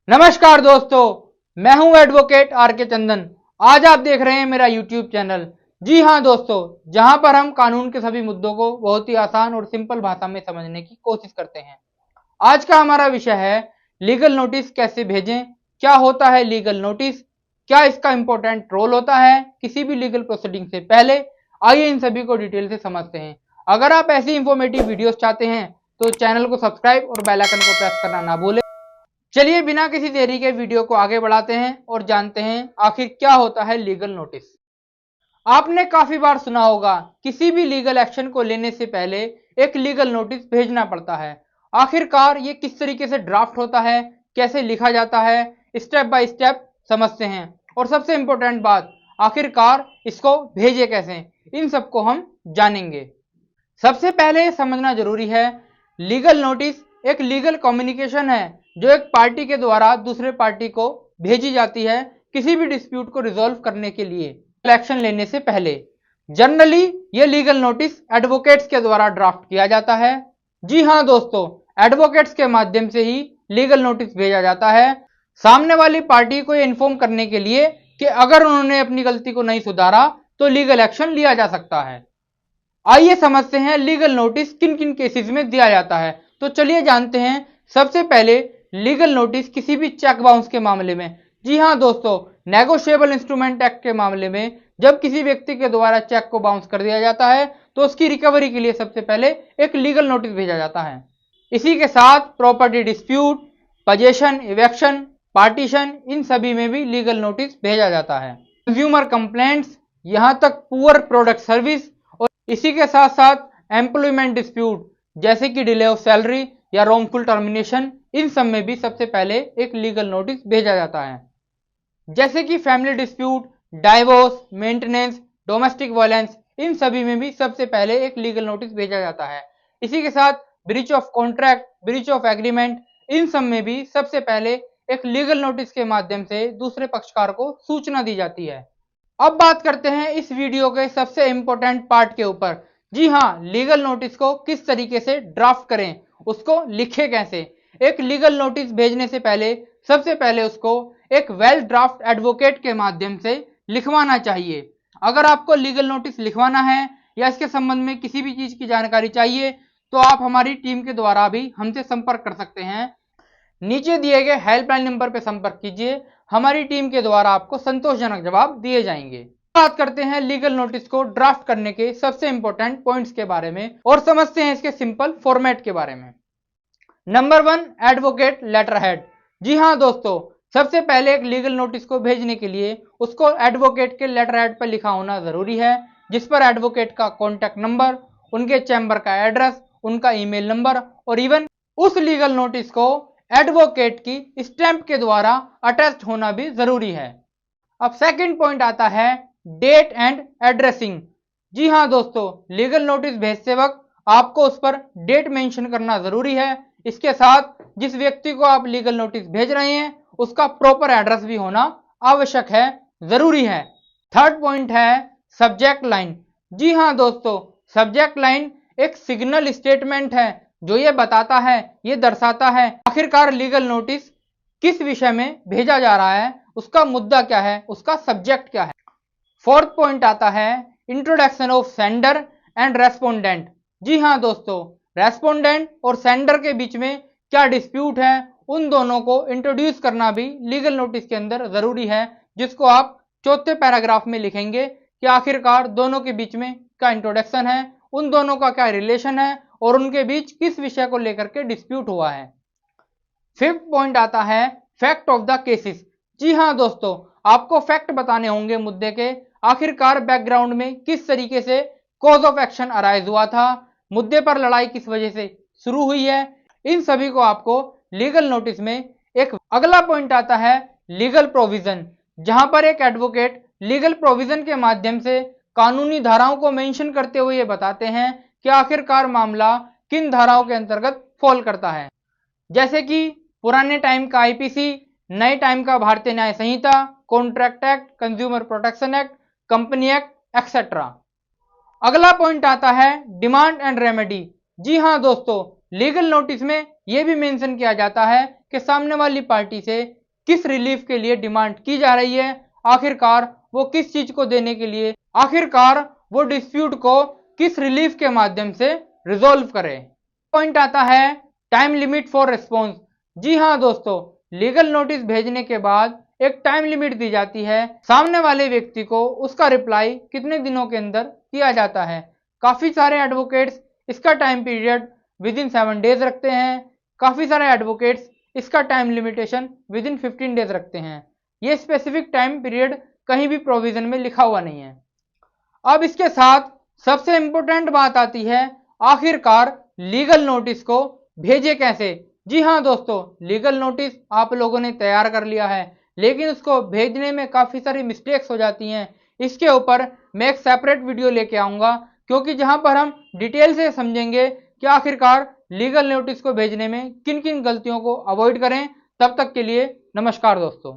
नमस्कार दोस्तों, मैं हूं एडवोकेट आर के चंदन। आज आप देख रहे हैं मेरा यूट्यूब चैनल। जी हां दोस्तों, जहां पर हम कानून के सभी मुद्दों को बहुत ही आसान और सिंपल भाषा में समझने की कोशिश करते हैं। आज का हमारा विषय है लीगल नोटिस कैसे भेजें, क्या होता है लीगल नोटिस, क्या इसका इंपॉर्टेंट रोल होता है किसी भी लीगल प्रोसीडिंग से पहले। आइए इन सभी को डिटेल से समझते हैं। अगर आप ऐसी इंफॉर्मेटिव वीडियोस चाहते हैं तो चैनल को सब्सक्राइब और बेल आइकन को प्रेस करना ना भूलें। चलिए बिना किसी देरी के वीडियो को आगे बढ़ाते हैं और जानते हैं आखिर क्या होता है लीगल नोटिस। आपने काफी बार सुना होगा किसी भी लीगल एक्शन को लेने से पहले एक लीगल नोटिस भेजना पड़ता है। आखिरकार ये किस तरीके से ड्राफ्ट होता है, कैसे लिखा जाता है, स्टेप बाय स्टेप समझते हैं। और सबसे इंपॉर्टेंट बात, आखिरकार इसको भेजे कैसे, इन सबको हम जानेंगे। सबसे पहले ये समझना जरूरी है, लीगल नोटिस एक लीगल कम्युनिकेशन है जो एक पार्टी के द्वारा दूसरे पार्टी को भेजी जाती है किसी भी डिस्प्यूट को रिजॉल्व करने के लिए एक्शन लेने से पहले। जनरली ये लीगल नोटिस एडवोकेट्स के द्वारा ड्राफ्ट किया जाता है। जी हाँ दोस्तों, एडवोकेट्स के माध्यम से ही लीगल नोटिस भेजा जाता है सामने वाली पार्टी को ये इन्फॉर्म करने के लिए कि अगर उन्होंने अपनी गलती को नहीं सुधारा तो लीगल एक्शन लिया जा सकता है। आइए समझते हैं लीगल नोटिस किन किन केसेस में दिया जाता है। तो चलिए जानते हैं। सबसे पहले लीगल नोटिस किसी भी चेक बाउंस के मामले में। जी हाँ दोस्तों, नेगोशिएबल इंस्ट्रूमेंट एक्ट के मामले में जब किसी व्यक्ति के द्वारा चेक को बाउंस कर दिया जाता है तो उसकी रिकवरी के लिए सबसे पहले एक लीगल नोटिस भेजा जाता है। इसी के साथ प्रॉपर्टी डिस्प्यूट, पजेशन, इवेक्शन, पार्टीशन, इन सभी में भी लीगल नोटिस भेजा जाता है। कंज्यूमर कंप्लेंट्स, यहाँ तक पुअर प्रोडक्ट सर्विस, और इसी के साथ साथ एम्प्लॉयमेंट डिस्प्यूट जैसे कि डिले ऑफ सैलरी या रॉन्गफुल टर्मिनेशन, इन सब में भी सबसे पहले एक लीगल नोटिस भेजा जाता है। जैसे कि family dispute, divorce, maintenance, domestic violence, इन सभी में भी सबसे पहले एक लीगल नोटिस भेजा जाता है। इसी के साथ breach of contract, breach of agreement, इन सब में भी सबसे पहले एक लीगल नोटिस के माध्यम से दूसरे पक्षकार को सूचना दी जाती है। अब बात करते हैं इस वीडियो के सबसे इंपॉर्टेंट पार्ट के ऊपर। जी हाँ, लीगल नोटिस को किस तरीके से ड्राफ्ट करें, उसको लिखे कैसे। एक लीगल नोटिस भेजने से पहले सबसे पहले उसको एक वेल ड्राफ्ट एडवोकेट के माध्यम से लिखवाना चाहिए। अगर आपको लीगल नोटिस लिखवाना है या इसके संबंध में किसी भी चीज की जानकारी चाहिए तो आप हमारी टीम के द्वारा भी हमसे संपर्क कर सकते हैं। नीचे दिए गए हेल्पलाइन नंबर पर संपर्क कीजिए, हमारी टीम के द्वारा आपको संतोषजनक जवाब दिए जाएंगे। बात करते हैं लीगल नोटिस को ड्राफ्ट करने के सबसे इंपॉर्टेंट पॉइंट्स के बारे में और समझते हैं इसके सिंपल फॉर्मेट के बारे में। Number 1, advocate letter head. जी हाँ दोस्तों, सबसे पहले एक लीगल नोटिस को भेजने के लिए उसको एडवोकेट के लेटर हेड पर लिखा होना जरूरी है, जिस पर एडवोकेट का कॉन्टैक्ट नंबर, उनके चैम्बर का एड्रेस, उनका ईमेल नंबर और इवन उस लीगल नोटिस को एडवोकेट की स्टैंप के द्वारा अटैच होना भी जरूरी है। अब सेकंड पॉइंट आता है डेट एंड एड्रेसिंग। जी हाँ दोस्तों, लीगल नोटिस भेजते वक्त आपको उस पर डेट मेंशन करना जरूरी है। इसके साथ जिस व्यक्ति को आप लीगल नोटिस भेज रहे हैं उसका प्रॉपर एड्रेस भी होना आवश्यक है, जरूरी है। थर्ड पॉइंट है सब्जेक्ट लाइन। जी हाँ दोस्तों, सब्जेक्ट लाइन एक सिग्नल स्टेटमेंट है जो ये बताता है, ये दर्शाता है आखिरकार लीगल नोटिस किस विषय में भेजा जा रहा है, उसका मुद्दा क्या है, उसका सब्जेक्ट क्या है। फोर्थ पॉइंट आता है introduction of sender and respondent. जी हाँ दोस्तों, रेस्पोंडेंट और सेंडर के बीच में क्या डिस्प्यूट है, उन दोनों को इंट्रोड्यूस करना भी लीगल नोटिस के अंदर जरूरी है, जिसको आप चौथे पैराग्राफ में लिखेंगे कि आखिरकार दोनों के बीच में क्या इंट्रोडक्शन है, उन दोनों का क्या रिलेशन है और उनके बीच किस विषय को लेकर के डिस्प्यूट हुआ है। फिफ्थ पॉइंट आता है फैक्ट ऑफ द केसेस। जी हाँ दोस्तों, आपको फैक्ट बताने होंगे मुद्दे के, आखिरकार बैकग्राउंड में किस तरीके से कॉज ऑफ एक्शन अराइज हुआ था, मुद्दे पर लड़ाई किस वजह से शुरू हुई है, इन सभी को आपको लीगल नोटिस में। एक अगला पॉइंट आता है लीगल प्रोविजन, जहां पर एक एडवोकेट लीगल प्रोविजन के माध्यम से कानूनी धाराओं को मेंशन करते हुए ये बताते हैं कि आखिरकार मामला किन धाराओं के अंतर्गत फॉल करता है। जैसे कि पुराने टाइम का आईपीसी, नए टाइम का Bharatiya Nyaya Sanhita, contract act, consumer protection act, company act etcetera. अगला पॉइंट आता है डिमांड एंड रेमेडी। जी हाँ दोस्तों, लीगल नोटिस में यह भी मेंशन किया जाता है कि सामने वाली पार्टी से किस रिलीफ के लिए डिमांड की जा रही है, आखिरकार वो किस चीज को देने के लिए, आखिरकार वो डिस्प्यूट को किस रिलीफ के माध्यम से रिजोल्व करे। पॉइंट आता है टाइम लिमिट फॉर रिस्पॉन्स। जी हाँ दोस्तों, लीगल नोटिस भेजने के बाद एक टाइम लिमिट दी जाती है, सामने वाले व्यक्ति को उसका रिप्लाई कितने दिनों के अंदर किया जाता है। काफी सारे एडवोकेट्स इसका time period with in 7 days रखते हैं, काफी सारे एडवोकेट्स इसका time limitation with in 15 days रखते हैं। ये स्पेसिफिक टाइम पीरियड कहीं भी प्रोविजन में लिखा हुआ नहीं है। अब इसके साथ सबसे इंपॉर्टेंट बात आती है, आखिरकार लीगल नोटिस को भेजे कैसे। जी हाँ दोस्तों, लीगल नोटिस आप लोगों ने तैयार कर लिया है, लेकिन उसको भेजने में काफी सारी मिस्टेक्स हो जाती हैं। इसके ऊपर मैं एक सेपरेट वीडियो लेके आऊंगा, क्योंकि जहां पर हम डिटेल से समझेंगे कि आखिरकार लीगल नोटिस को भेजने में किन किन गलतियों को अवॉइड करें। तब तक के लिए नमस्कार दोस्तों।